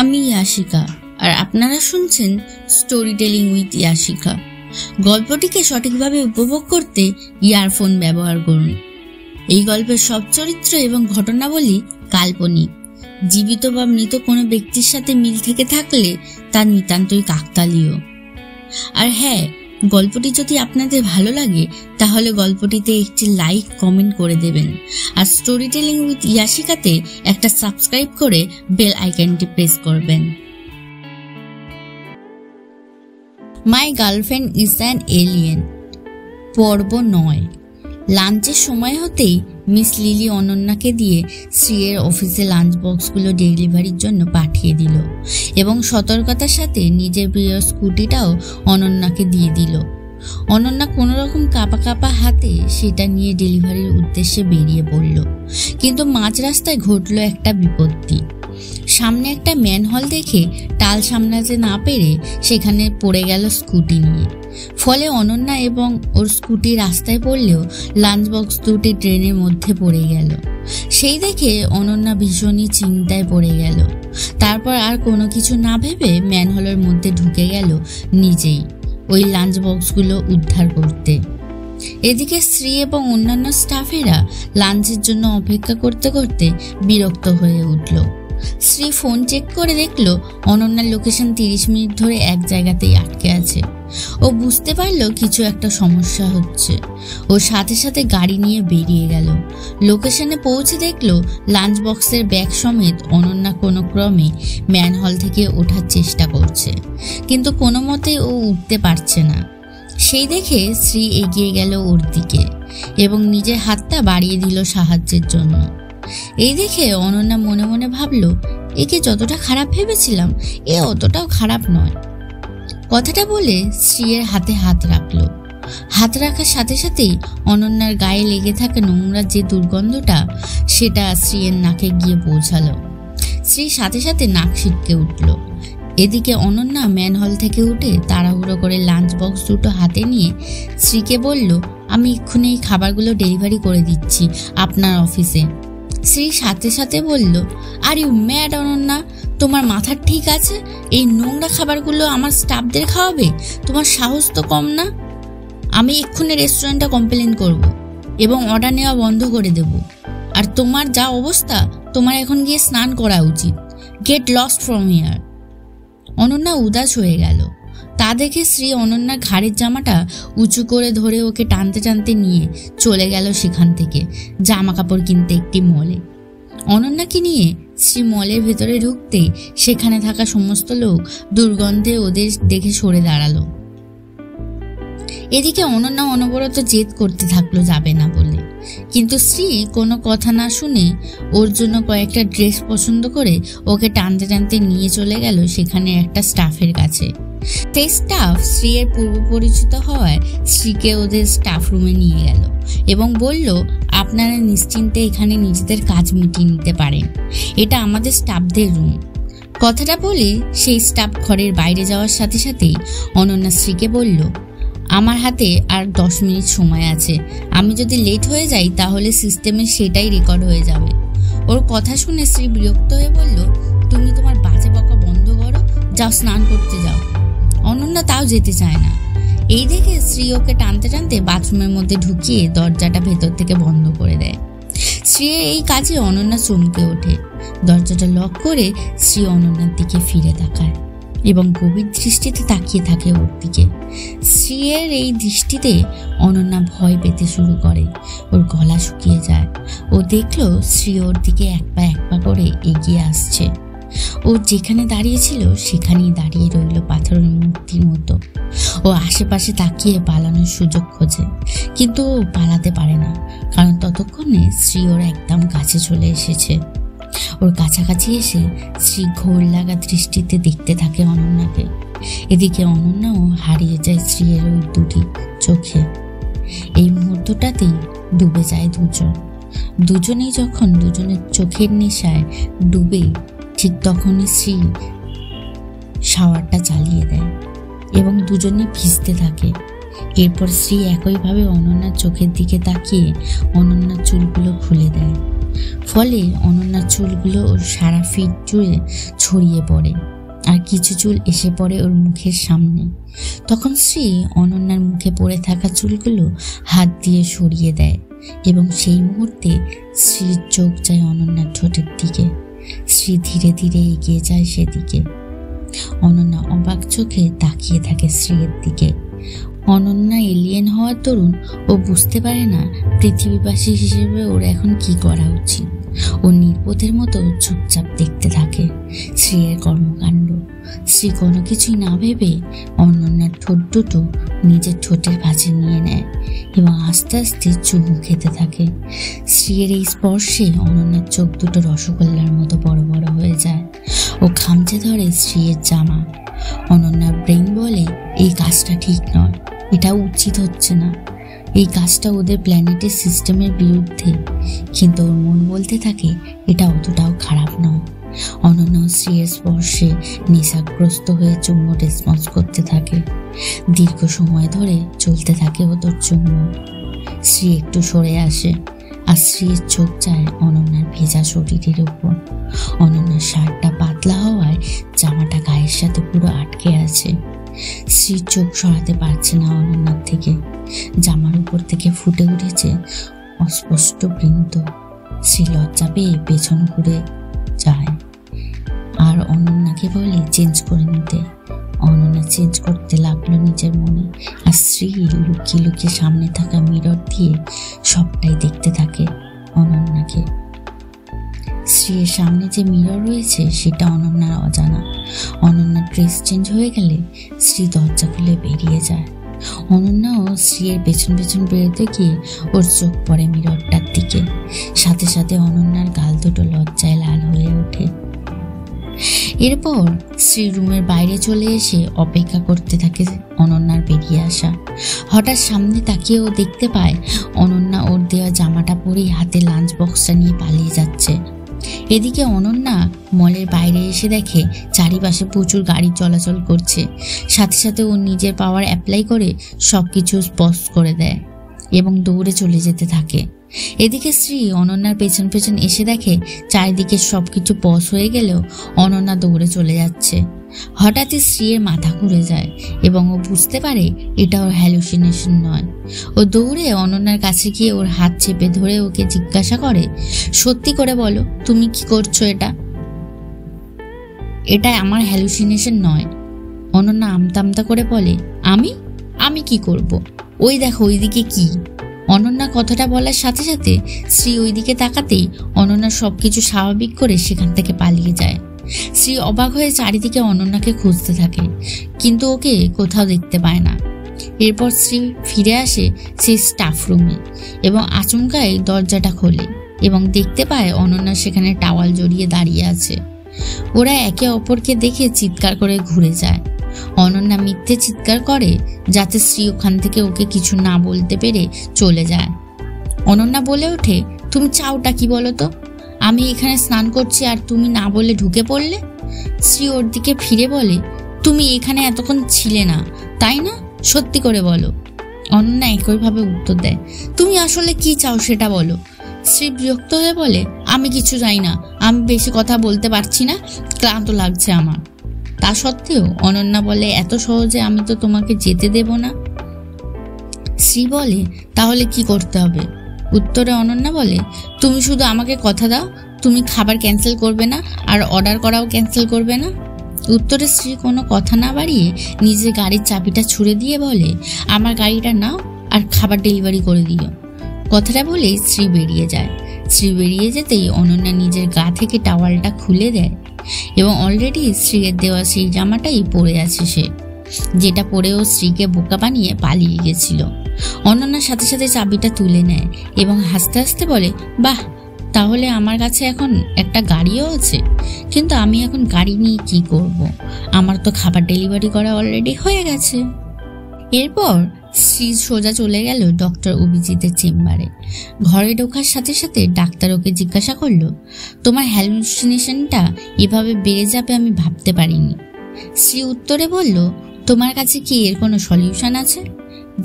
আমি ইয়াশিকা আর আপনারা শুনছেন স্টোরি টেলিং উইথ ইয়াশিকা। গল্পটিকে সঠিকভাবে উপভোগ করতে ইয়ারফোন ব্যবহার করুন। এই গল্পের সব চরিত্র এবং ঘটনাবলী কাল্পনিক। জীবিত বা মৃত কোনো ব্যক্তির সাথে মিল থেকে থাকলে তা নিতান্তই কাকতালীয়। আর হ্যাঁ, গল্পটি যদি আপনাদের ভালো লাগে তাহলে গল্পটিতে একটি লাইক কমেন্ট করে দেবেন। আর স্টোরি টেলিং উইথ ইয়াশিকাতে একটা সাবস্ক্রাইব করে বেল আইকনটি প্রেস করবেন। My girlfriend is an alien, পর্ব 9। লাঞ্চের সময় হতেই মিস লিলি অনন্যাকে দিয়ে শ্রীয়ের অফিসে লাঞ্চ বক্সগুলো ডেলিভারির জন্য পাঠিয়ে দিল এবং সতর্কতার সাথে নিজের প্রিয় স্কুটিটাও অনন্যাকে দিয়ে দিল। অনন্যা কোনো রকম কাঁপা কাঁপা হাতে সেটা নিয়ে ডেলিভারির উদ্দেশ্যে বেরিয়ে পড়ল। কিন্তু মাঝ রাস্তায় ঘটল একটা বিপত্তি। সামনে একটা ম্যানহোল দেখে টাল সামলাতে না পেরে সেখানে পড়ে গেল স্কুটি নিয়ে। ফলে অনন্যা এবং ওর স্কুটি রাস্তায় পড়লেও লাঞ্চ বক্স দুটি ট্রেনের মধ্যে পড়ে গেল। সেই দেখে অনন্যা ভীষণই চিন্তায় পড়ে গেল। তারপর আর কোনো কিছু না ভেবে ম্যানহোলের মধ্যে ঢুকে গেল নিজেই ওই লাঞ্চ বক্সগুলো উদ্ধার করতে। এদিকে শ্রী এবং অন্যান্য স্টাফেরা লাঞ্চের জন্য অপেক্ষা করতে করতে বিরক্ত হয়ে উঠল। শ্রী ফোন চেক করে দেখলো অনন্যার লোকেশন 30 মিনিট ধরে এক জায়গাতেই আটকে আছে। ও বুঝতে পারলো কিছু একটা সমস্যা হচ্ছে। ও সাথে সাথে গাড়ি নিয়ে বেরিয়ে গেল। লোকেশনে পৌঁছে দেখলো লাঞ্চ বক্সের ব্যাগ সমেত অনন্যা কোনো ক্রমে ম্যানহল থেকে ওঠার চেষ্টা করছে, কিন্তু কোনো মতে ও উঠতে পারছে না। সেই দেখে শ্রী এগিয়ে গেল ওর দিকে এবং নিজের হাতটা বাড়িয়ে দিল সাহায্যের জন্য। এই দেখে অনন্যা মনে মনে ভাবলো, একে যতটা খারাপ ভেবেছিলাম এ অতটাও খারাপ নয়। কথাটা বলে শ্রীয়ের হাতে হাত রাখলো। হাত রাখার সাথে সাথেই অনন্যার গায়ে লেগে থাকা নোংরা যে দুর্গন্ধটা সেটা শ্রীয়ের নাকে গিয়ে পৌঁছালো। শ্রী সাথে সাথে নাক ছিটকে উঠল। এদিকে অনন্যা ম্যানহল থেকে উঠে তাড়াহুড়ো করে লাঞ্চ বক্স দুটো হাতে নিয়ে শ্রীকে বলল, আমি এক্ষুনি এই খাবারগুলো ডেলিভারি করে দিচ্ছি আপনার অফিসে। শ্রী সাথে সাথে বলল, আর ইউ ম্যাড অনন্যা, তোমার মাথা ঠিক আছে? এই নোংরা খাবারগুলো আমার স্টাফদের খাওয়াবে? তোমার সাহস তো কম না। আমি এক্ষুনি রেস্টুরেন্টটা কমপ্লেন করব এবং অর্ডার নেওয়া বন্ধ করে দেব। আর তোমার যা অবস্থা, তোমার এখন গিয়ে স্নান করা উচিত। Get lost from here. Ananya উদাস হয়ে গেল। তা দেখে শ্রী অনন্যার ঘাড়ের জামাটা উঁচু করে ধরে ওকে টানতে টানতে নিয়ে চলে গেল সেখান থেকে জামা কাপড় কিনতে একটি মলে। অনন্যাকে নিয়ে শ্রী মলের ভেতরে ঢুকতেই সেখানে থাকা সমস্ত লোক দুর্গন্ধে ওদের দেখে সরে দাঁড়ালো। এদিকে অনন্যা অনবরত জেদ করতে থাকলো যাবে না বলে, কিন্তু শ্রী কোনো কথা না শুনে ওর জন্য কয়েকটা ড্রেস পছন্দ করে ওকে টানতে টানতে নিয়ে চলে গেল সেখানে একটা স্টাফের কাছে। সেই স্টাফ শ্রীয়ের পূর্ব পরিচিত হওয়ায় শ্রীকে ওদের স্টাফ রুমে নিয়ে গেল এবং বলল, আপনারা নিশ্চিন্তে এখানে নিজেদের কাজ মিটিয়ে নিতে পারেন, এটা আমাদের স্টাফদের রুম। কথাটা বলে সেই স্টাফ ঘরের বাইরে যাওয়ার সাথে সাথেই অনন্যা শ্রীকে বলল, আমার হাতে আর 10 মিনিট সময় আছে। আমি যদি লেট হয়ে যাই তাহলে সিস্টেমে সেটাই রেকর্ড হয়ে যাবে। ওর কথা শুনে শ্রী বিরক্ত হয়ে বলল, তুমি তোমার বাজে বকা বন্ধ করো, যাও স্নান করতে যাও। অনন্যা তাও যেতে চায় না। এই দেখে শ্রী ওকে টানতে টানতে বাথরুমের মধ্যে ঢুকিয়ে দরজাটা ভেতর থেকে বন্ধ করে দেয়। শ্রী এই কাজে অনন্যা চমকে ওঠে। দরজাটা লক করে শ্রী অনন্যার দিকে ফিরে তাকায় এবং গভীর দৃষ্টিতে তাকিয়ে থাকে ওর দিকে। শ্রীয়ের এই দৃষ্টিতে অনন্যা ভয় পেতে শুরু করে। ওর গলা শুকিয়ে যায়। ও দেখলো শ্রী ওর দিকে এক পা করে এগিয়ে আসছে। ও যেখানে দাঁড়িয়েছিল সেখানেই দাঁড়িয়ে রইল পাথরের মূর্তির মতো। ও আশেপাশে তাকিয়ে পালানোর সুযোগ খোঁজে, কিন্তু ও পালাতে পারে না, কারণ ততক্ষণে শ্রী ওর একদম কাছে চলে এসেছে। ওর কাছাকাছি এসে শ্রী ঘোর লাগা দৃষ্টিতে দেখতে থাকে অনন্যাকে। এদিকে অনন্যাও হারিয়ে যায় শ্রীয়ের ওই দুটি চোখে। এই মুহূর্তটাতেই ডুবে যায় দুজনেই যখন দুজনের চোখের নেশায় ডুবে, ঠিক তখনই শ্রী শাওয়ারটা চালিয়ে দেয় এবং দুজনে ভিজতে থাকে। এরপর শ্রী একইভাবে অনন্যার চোখের দিকে তাকিয়ে অনন্যার চুলগুলো খুলে দেয় ফলে অনন্যার চুলগুলো ওর সারা ফিট জুড়ে ছড়িয়ে পড়ে, আর কিছু চুল এসে পড়ে ওর মুখের সামনে। তখন শ্রী অনন্যার মুখে পড়ে থাকা চুলগুলো হাত দিয়ে সরিয়ে দেয় এবং সেই মুহূর্তে শ্রীর চোখ যায় অনন্যার ঠোঁটের দিকে। শ্রী ধীরে ধীরে এগিয়ে যায় সেদিকে। অনন্যা অবাক চোখে তাকিয়ে থাকে শ্রীর দিকে। অনন্যা এলিয়েন হওয়ার দরুন ও বুঝতে পারে না পৃথিবীবাসী হিসেবে ওর এখন কি করা উচিত। ও নির্বোধের মতো চুপচাপ দেখতে থাকে শ্রীর কর্মকাণ্ড। শ্রী কোনো কিছুই না ভেবে অনন্যার ঠোঁট দুটো নিজের ঠোঁটের কাছে নিয়ে নেয় এবং আস্তে আস্তে চুমু খেতে থাকে। শ্রীর এই স্পর্শে অনন্যার চোখ দুটো রসগোল্লার মতো বড় বড় হয়ে যায়। ও খামচে ধরে শ্রীর জামা। অনন্যার ব্রেন বলে এই কাজটা ঠিক নয়, এটা উচিত হচ্ছে না, এই কাজটা ওদের প্ল্যানেটের সিস্টেমের বিরুদ্ধে। কিন্তু ওর মন বলতে থাকে এটা অতটাও খারাপ নয়। অনন্যা শ্রীর স্পর্শে নেশাগ্রস্ত হয়ে চুম্বন রেসপন্স করতে থাকে। দীর্ঘ সময় ধরে চলতে থাকে ওদের চুম্বন। শ্রী একটু সরে আসে আর শ্রীর চোখ যায় অনন্যার ভেজা শরীরের উপর। অনন্যার শার্টটা পাতলা হওয়ায় জামাটা গায়ের সাথে পুরো আটকে আছে। শ্রীর চোখ সরাতে পারছে না অনন্যার থেকে। জামার উপর থেকে ফুটে উঠেছে অস্পষ্ট বৃন্ত। শ্রী লজ্জা পেয়ে পেছন ঘুরে যায় আর অনন্যাকে বলে চেঞ্জ করে নিতে। অনন্যা চেঞ্জ করতে লাগলো নিজের মনে, আর শ্রী লুকিয়ে লুকিয়ে সামনে থাকা মিরর দিয়ে সবটাই দেখতে থাকে অনন্যাকে। শ্রীর সামনে যে মিরর রয়েছে সেটা অনন্যার অজানা। অনন্যার ড্রেস চেঞ্জ হয়ে গেলে শ্রী দরজা খুলে বেরিয়ে যায়। অনন্যাও শ্রীর পেছন পেছন বেরোতে গিয়ে ওর চোখ পড়ে মিররটার দিকে। সাথে সাথে অনন্যার গাল দুটো লজ্জায় লাল হয়ে ওঠে। এরপর শ্রী রুমের বাইরে চলে এসে অপেক্ষা করতে থাকে অনন্যার বেরিয়ে আসা। হঠাৎ সামনে তাকিয়ে ও দেখতে পায় অনন্যা ওর দেওয়া জামাটা পরেই হাতে লাঞ্চ বক্সটা নিয়ে পালিয়ে যাচ্ছে। এদিকে অনন্যা মলের বাইরে এসে দেখে চারিপাশে প্রচুর গাড়ি চলাচল করছে। সাথে সাথে ও নিজের পাওয়ার অ্যাপ্লাই করে সবকিছু স্পষ্ট করে দেয় এবং দৌড়ে চলে যেতে থাকে। এদিকে শ্রী অনন্যার পেছন পেছন এসে দেখে চারিদিকে সবকিছু পজ হয়ে গেলেও অনন্যা দৌড়ে চলে যাচ্ছে। হঠাৎই শ্রীর মাথা ঘুরে যায় এবং ও বুঝতে পারে এটা ওর হ্যালুসিনেশন নয়। ও দৌড়ে অনন্যার কাছে গিয়ে ওর হাত চেপে ধরে ওকে জিজ্ঞাসা করে, সত্যি করে বলো তুমি কি করছো? এটা আমার হ্যালুসিনেশন নয়। অনন্যা আমতা আমতা করে বলে, আমি কি করব? ওই দেখো ওইদিকে কি। অনন্যা কথাটা বলার সাথে সাথে শ্রী ওইদিকে তাকাতেই অনন্যা সবকিছু স্বাভাবিক করে সেখান থেকে পালিয়ে যায়। শ্রী অবাক হয়ে চারিদিকে অনন্যাকে খুঁজতে থাকে, কিন্তু ওকে কোথাও দেখতে পায় না। এরপর শ্রী ফিরে আসে সেই স্টাফ রুমে এবং আচমকাই দরজাটা খোলে এবং দেখতে পায় অনন্যা সেখানে টাওয়াল জড়িয়ে দাঁড়িয়ে আছে। ওরা একে অপরকে দেখে চিৎকার করে ঘুরে যায়। অনন্যা মিথ্যে চিৎকার করে যাতে শ্রী ওখান থেকে ওকে কিছু না বলতে পেরে চলে যায়। অনন্যা বলে ওঠে, তুমি চাওটা কি বলো তো? আমি এখানে স্নান করছি আর তুমি না বলে ঢুকে পড়লে। শ্রী ওর দিকে ফিরে বলে, তুমি এখানে এতক্ষণ ছিলে না তাই না? সত্যি করে বলো। অনন্যা একইভাবে উত্তর দেয়, তুমি আসলে কি চাও সেটা বলো। শ্রী বিরক্ত হয়ে বলে, আমি কিছু চাই না, আমি বেশি কথা বলতে পারছি না, ক্লান্ত লাগছে আমার। তা সত্ত্বেও অনন্যা বলে, এত সহজে আমি তো তোমাকে যেতে দেব না। শ্রী বলে, তাহলে কি করতে হবে? উত্তরে অনন্যা বলে, তুমি শুধু আমাকে কথা দাও তুমি খাবার ক্যান্সেল করবে না আর অর্ডার করাও ক্যান্সেল করবে না। উত্তরে শ্রী কোনো কথা না বাড়িয়ে নিজের গাড়ির চাবিটা ছুঁড়ে দিয়ে বলে, আমার গাড়িটা নাও আর খাবার ডেলিভারি করে দিও। কথাটা বলেই শ্রী বেরিয়ে যায়। শ্রী বেরিয়ে যেতেই অনন্যা নিজের গা থেকে টাওয়ালটা খুলে দেয় এবং অলরেডি শ্রীর দেওয়া সেই জামাটাই পরে আছে সে, যেটা পরেও শ্রীকে বোকা বানিয়ে পালিয়ে গেছিল। অনন্যার সাথে সাথে চাবিটা তুলে নেয় এবং হাসতে হাসতে বলে, বাহ, তাহলে আমার কাছে এখন একটা গাড়িও আছে, কিন্তু আমি এখন গাড়ি নিয়ে কি করব? আমার তো খাবার ডেলিভারি করা অলরেডি হয়ে গেছে। এরপর শ্রী সোজা চলে গেল ডক্টর অভিজিতের চেম্বারে। ঘরে ঢোকার সাথে সাথে ডাক্তার ওকে জিজ্ঞাসা করলো, তোমার হ্যালুসিনেশনটা এভাবে বেড়ে যাবে আমি ভাবতে পারিনি। শ্রী উত্তরে বলল, তোমার কাছে কি এর কোনো সলিউশন আছে?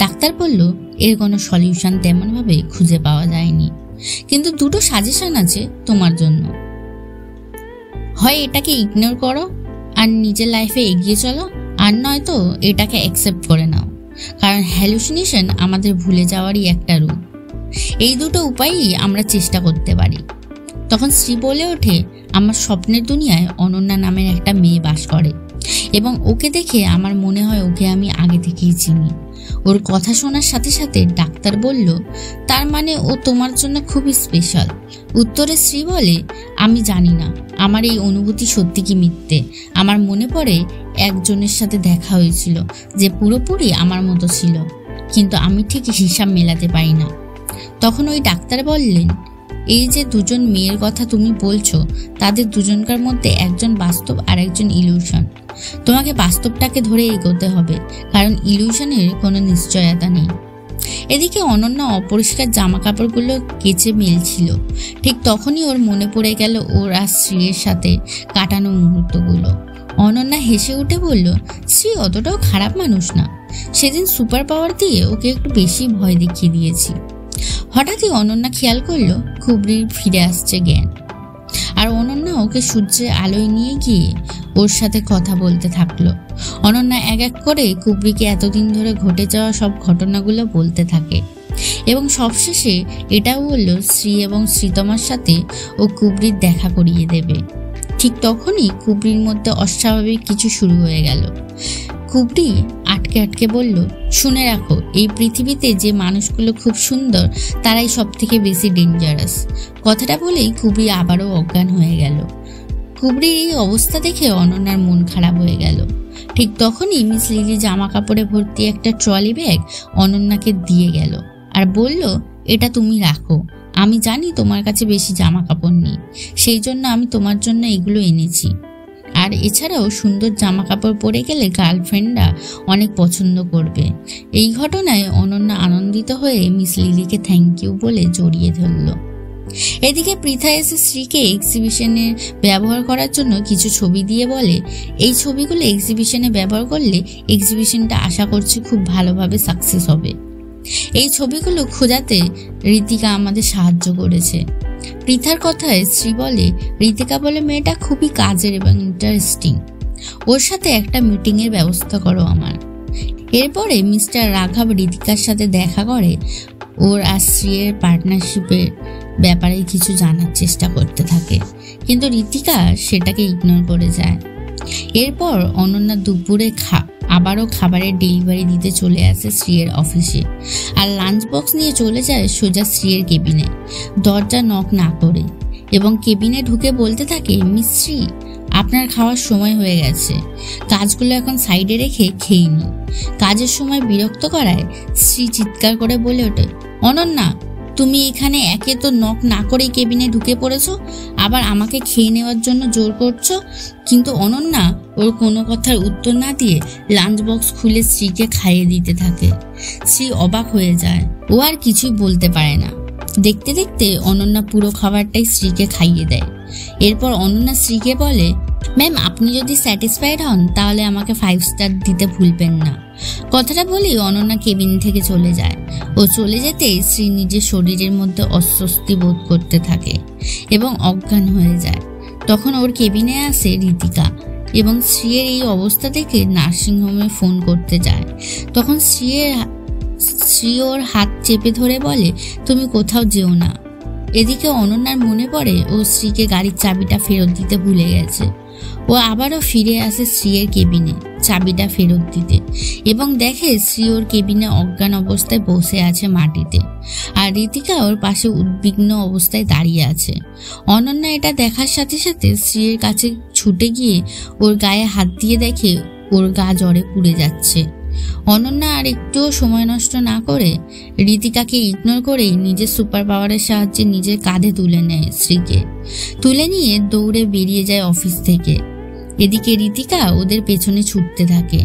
ডাক্তার বলল, এর কোনো সলিউশন তেমনভাবে খুঁজে পাওয়া যায়নি। কিন্তু দুটো সাজেশন আছে তোমার জন্য। হয় এটাকে ইগনোর করো আর নিজের লাইফে এগিয়ে চলো, আর নয়তো এটাকে অ্যাকসেপ্ট করে নাও, কারণ হ্যালুসিনেশন আমাদের ভুলে যাওয়ারই একটা রূপ। এই দুটো উপায়ই আমরা চেষ্টা করতে পারি। তখন শ্রী বলে ওঠে, আমার স্বপ্নের দুনিয়ায় অনন্যা নামের একটা মেয়ে বাস করে এবং ওকে দেখে আমার মনে হয় ওকে আমি আগে থেকেই চিনি। ওর কথা শোনার সাথে সাথে ডাক্তার বলল, তার মানে ও তোমার জন্য খুবই স্পেশাল। উত্তরে শ্রী বলে, আমি জানি না আমার এই অনুভূতি সত্যি কি মিথ্যে। আমার মনে পড়ে একজনের সাথে দেখা হয়েছিল যে পুরোপুরি আমার মতো ছিল, কিন্তু আমি ঠিক হিসাব মেলাতে পারি না। তখন ওই ডাক্তার বললেন, এই যে দুজন মেয়ের কথা তুমি বলছো, তাদের দুজনকার মধ্যে একজন বাস্তব আর একজন ইলিউশন। তোমাকে বাস্তবটাকে ধরে এগোতে হবে, কারণ ইলিউশনের কোনো নিশ্চয়তা নেই। এদিকে অনন্যা অপরিষ্কার জামা কাপড়গুলো কেচে মেলছিল। ঠিক তখনই ওর মনে পড়ে গেল ওর আর শ্রীয়ের সাথে কাটানো মুহূর্তগুলো। অনন্যা হেসে উঠে বলল, শ্রী অতটাও খারাপ মানুষ না। সেদিন সুপার পাওয়ার দিয়ে ওকে একটু বেশি ভয় দেখিয়ে দিয়েছি। হঠাৎই অনন্যা খেয়াল করলো কুবরির ফিরে আসছে জ্ঞান, আর অনন্যা ওকে সূর্যের আলোয় নিয়ে গিয়ে ওর সাথে কথা বলতে থাকলো। অনন্যা এক এক করে কুবরিকে এতদিন ধরে ঘটে যাওয়া সব ঘটনাগুলো বলতে থাকে এবং সবশেষে এটাও বললো শ্রী এবং শ্রীতমার সাথে ও কুবরির দেখা করিয়ে দেবে। ঠিক তখনই কুবরির মধ্যে অস্বাভাবিক কিছু শুরু হয়ে গেল। কুবরি আটকে আটকে বলল, শুনে রাখো, এই পৃথিবীতে যে মানুষগুলো খুব সুন্দর তারাই সব থেকে বেশি ডেঞ্জারাস। কথাটা বলেই কুবরি আবারও অজ্ঞান হয়ে গেল। কুবরির এই অবস্থা দেখে অনন্যার মন খারাপ হয়ে গেল। ঠিক তখনই মিস লিলি জামা কাপড়ে ভর্তি একটা ট্রলি ব্যাগ অনন্যাকে দিয়ে গেল আর বলল, এটা তুমি রাখো। আমি জানি তোমার কাছে বেশি জামা কাপড় নেই, সেই জন্য আমি তোমার জন্য এগুলো এনেছি। আর এছাড়াও সুন্দর জামা কাপড় পরে গেলে গার্লফ্রেন্ডরা অনেক পছন্দ করবে। এই ঘটনায় অনন্যা আনন্দিত হয়ে মিস লিলিকে থ্যাংক ইউ বলে জড়িয়ে ধরল। এদিকে পৃথা এসে শ্রীকে এক্সিবিশনে ব্যবহার করার জন্য কিছু ছবি দিয়ে বলে, এই ছবিগুলো এক্সিবিশনে ব্যবহার করলে এক্সিবিশনটা আশা করছি খুব ভালোভাবে সাকসেস হবে। এই ছবিগুলো খোঁজাতে ঋতিকা আমাদের সাহায্য করেছে। পৃথার কথায় শ্রী বলে, ঋতিকা বলে মেয়েটা খুবই কাজের এবং ইন্টারেস্টিং, ওর সাথে একটা মিটিং এর ব্যবস্থা করো আমার। এরপরে মিস্টার রাঘব ঋতিকার সাথে দেখা করে ওর আর শ্রীয়ের পার্টনারশিপের ব্যাপারে কিছু জানার চেষ্টা করতে থাকে, কিন্তু ঋতিকা সেটাকে ইগনোর করে যায়। এরপর অনন্যা দুপুরে আবারও খাবারের ডেলিভারি দিতে চলে আসে শ্রীয়ের অফিসে, আর লাঞ্চ বক্স নিয়ে চলে যায় সোজা শ্রীয়ের কেবিনে, দরজা নক না করে, এবং কেবিনে ঢুকে বলতে থাকে, মিস শ্রী, আপনার খাওয়ার সময় হয়ে গেছে, কাজগুলো এখন সাইডে রেখে খেয়ে নি। কাজের সময় বিরক্ত করায় শ্রী চিৎকার করে বলে ওঠে, অনন্যা, তুমি এখানে একে তো নক না করেই কেবিনে ঢুকে পড়েছো, আবার আমাকে খেয়ে নেওয়ার জন্য জোর করছো। কিন্তু অনন্যা ওর কোনো কথার উত্তর না দিয়ে লাঞ্চ বক্স খুলে শ্রীকে খাইয়ে দিতে থাকে। শ্রী অবাক হয়ে যায়, ও আর কিছুই বলতে পারে না। দেখতে দেখতে অনন্যা পুরো খাবারটাই শ্রীকে খাইয়ে দেয়। এরপর অনন্যা শ্রীকে বলে, ম্যাম, আপনি যদি স্যাটিসফাইড হন তাহলে আমাকে 5 স্টার দিতে ভুলবেন না। কথাটা বলেই অনন্যা কেবিন থেকে চলে যায়। ও চলে যেতেই শ্রী নিজের শরীরের মধ্যে অস্বস্তি বোধ করতে থাকে এবং অজ্ঞান হয়ে যায়। তখন ওর কেবিনে আসে ঋতিকা এবং শ্রীয়ের এই অবস্থা দেখে নার্সিংহোমে ফোন করতে যায়। তখন শ্রী ওর হাত চেপে ধরে বলে, তুমি কোথাও যেও না। এদিকে অনন্যার মনে পড়ে ও শ্রীকে গাড়ির চাবিটা ফেরত দিতে ভুলে গেছে। ও আবারও ফিরে আসে শ্রীয়ের কেবিনে চাবিটা ফেরত দিতে এবং দেখে শ্রী ওর কেবিনে অজ্ঞান অবস্থায় বসে আছে মাটিতে, আর ঋতিকা ওর পাশে উদ্বিগ্ন অবস্থায় দাঁড়িয়ে আছে। অনন্যা এটা দেখার সাথে সাথে শ্রীয়ের কাছে ছুটে গিয়ে ওর গায়ে হাত দিয়ে দেখে ওর গা জ্বরে পুড়ে যাচ্ছে। অনন্যা আর একটুও সময় নষ্ট না করে ঋতিকাকে ইগনোর করে নিজের সুপার পাওয়ারের সাহায্যে নিজের কাঁধে তুলে নেয় শ্রীকে। তুলে নিয়ে দৌড়ে বেরিয়ে যায় অফিস থেকে। এদিকে ঋতিকা ওদের পেছনে ছুটতে থাকে।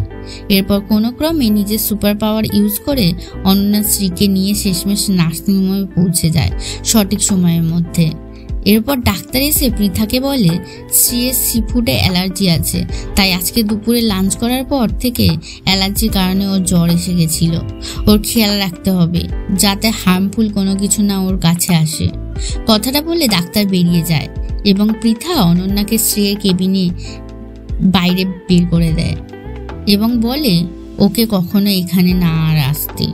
এরপর কোনো ক্রমে নিজের সুপার পাওয়ার ইউজ করে অনন্যা শ্রীকে নিয়ে শেষমেশ নার্সিংহোমে পৌঁছে যায় সঠিক সময়ের মধ্যে। এরপর ডাক্তার এসে পৃথাকে বলে, শ্রীয়ের সি ফুডে অ্যালার্জি আছে, তাই আজকে দুপুরে লাঞ্চ করার পর থেকে অ্যালার্জির কারণে ওর জ্বর এসে গেছিল। ওর খেয়াল রাখতে হবে যাতে হার্মফুল কোনো কিছু না ওর কাছে আসে। কথাটা বলে ডাক্তার বেরিয়ে যায় এবং পৃথা অনন্যাকে শ্রেয়ের কেবিনে বাইরে বের করে দেয় এবং বলে ওকে কখনো এখানে না আর আসতে।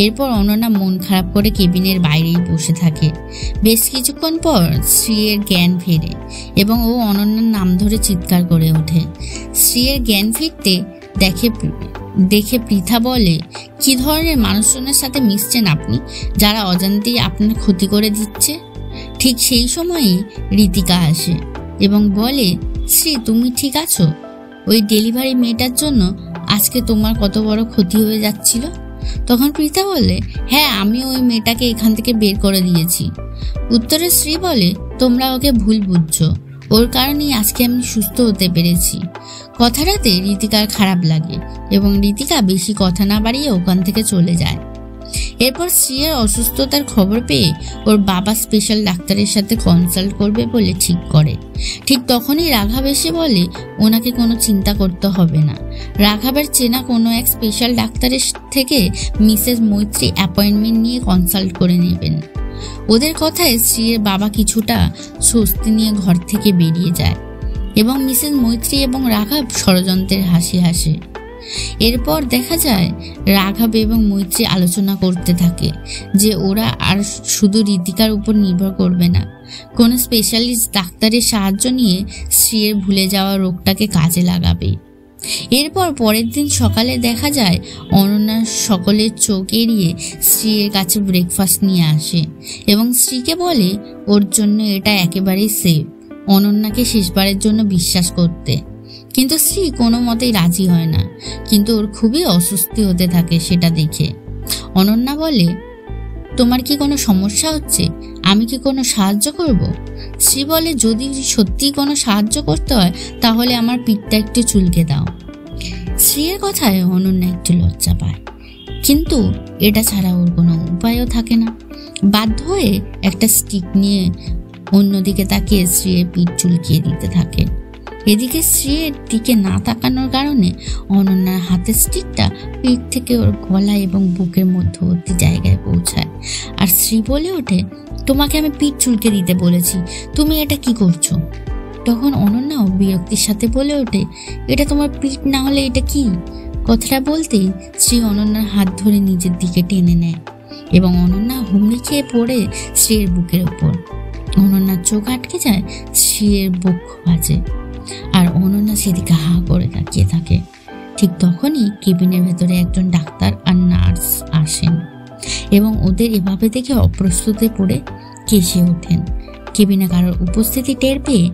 এরপর অনন্যা মন খারাপ করে কেবিনের বাইরেই বসে থাকে। বেশ কিছুক্ষণ পর শ্রেয়ের জ্ঞান ফেরে এবং ও অনন্যার নাম ধরে চিৎকার করে ওঠে। শ্রেয়ের জ্ঞান ফিরতে দেখে পৃথা বলে, কি ধরনের মানুষজনের সাথে মিশছেন আপনি, যারা অজান্তেই আপনার ক্ষতি করে দিচ্ছে? ঠিক সেই সময়ই ঋতিকা আসে এবং বলে, শ্রী তুমি ঠিক আছো? ওই ডেলিভারি মেয়েটার জন্য আজকে তোমার কত বড় ক্ষতি হয়ে যাচ্ছিল। তখন পৃথা বলে, হ্যাঁ আমি ওই মেয়েটাকে এখান থেকে বের করে দিয়েছি। উত্তরে শ্রী বলে, তোমরা ওকে ভুল বুঝছো, ওর কারণেই আজকে আমি সুস্থ হতে পেরেছি। কথাটাতে ঋতিকার খারাপ লাগে এবং ঋতিকা বেশি কথা না বাড়িয়ে ওখান থেকে চলে যায়। এরপর শ্রীয়ের অসুস্থতার খবর পেয়ে ওর বাবা স্পেশাল ডাক্তারের সাথে কনসাল্ট করবে বলে ঠিক করে। ঠিক তখনই রাঘব এসে বলে ওনাকে কোনো চিন্তা করতে হবে না, রাঘবের চেনা কোনো এক স্পেশাল ডাক্তারের থেকে মিসেস মৈত্রী অ্যাপয়েন্টমেন্ট নিয়ে কনসাল্ট করে নেবেন। ওদের কথায় শ্রীয়ের বাবা কিছুটা স্বস্তি নিয়ে ঘর থেকে বেরিয়ে যায় এবং মিসেস মৈত্রী এবং রাঘব ষড়যন্ত্রের হাসি হাসে। এরপর দেখা যায় রাঘব এবং মৈত্রী আলোচনা করতে থাকে যে ওরা আর শুধু ঋতিকার উপর নির্ভর করবে না, কোনো স্পেশালিস্ট ডাক্তারের সাহায্য নিয়ে শ্রীয়ের ভুলে যাওয়া রোগটাকে কাজে লাগাবে। এরপর পরের দিন সকালে দেখা যায় অনন্যা সকলের চোখ এড়িয়ে শ্রীয়ের কাছে ব্রেকফাস্ট নিয়ে আসে এবং শ্রীকে বলে ওর জন্য এটা একেবারেই সেফ, অনন্যাকে শেষবারের জন্য বিশ্বাস করতে। কিন্তু শ্রী কোনো মতেই রাজি হয় না, কিন্তু ওর খুবই অস্বস্তি হতে থাকে সেটা দেখে। অনন্যা বলে, তোমার কি কোনো সমস্যা হচ্ছে? আমি কি কোনো সাহায্য করব? শ্রী বলে, যদি সত্যি কোনো সাহায্য করতে হয় তাহলে আমার পিঠটা একটু চুলকে দাও। শ্রীয়ের কথায় অনন্যা একটু লজ্জা পায়, কিন্তু এটা ছাড়া ওর কোনো উপায়ও থাকে না। বাধ্য হয়ে একটা স্টিক নিয়ে অন্যদিকে তাকিয়ে শ্রীয়ের পিঠ চুলকিয়ে দিতে থাকে। এদিকে শ্রীয়ের দিকে না তাকানোর কারণে অনন্যার হাতের স্টিকটা পিঠ থেকে ওর গলা এবং বুকের মধ্যবর্তী জায়গায় পৌঁছায়। আর শ্রী বলে ওঠে, তোমাকে আমি পিঠ চুলকে দিতে বলেছি, তুমি এটা কি করছো? তখন অনন্যাও বিরক্তির সাথে বলে ওঠে, এটা তোমার পিঠ না হলে এটা কি? কথাটা বলতেই শ্রী অনন্যার হাত ধরে নিজের দিকে টেনে নেয় এবং অনন্যা হুমড়ি খেয়ে পড়ে শ্রীয়ের বুকের ওপর। অনন্যার চোখ আটকে যায়, শ্রীয়ের বক্ষ বাজে আর অনন্যা সেদিকে হা করে তাকিয়ে থাকে। ঠিক তখনই কেবিনের ভেতরে একজন ডাক্তার আর নার্স আসেন এবং ওদের এভাবে দেখে অপ্রস্তুতে পড়ে কেসে ওঠেন। কেবিনে কারোর উপস্থিতি টের পেয়ে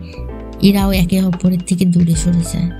এরাও একে অপরের থেকে দূরে সরে যায়।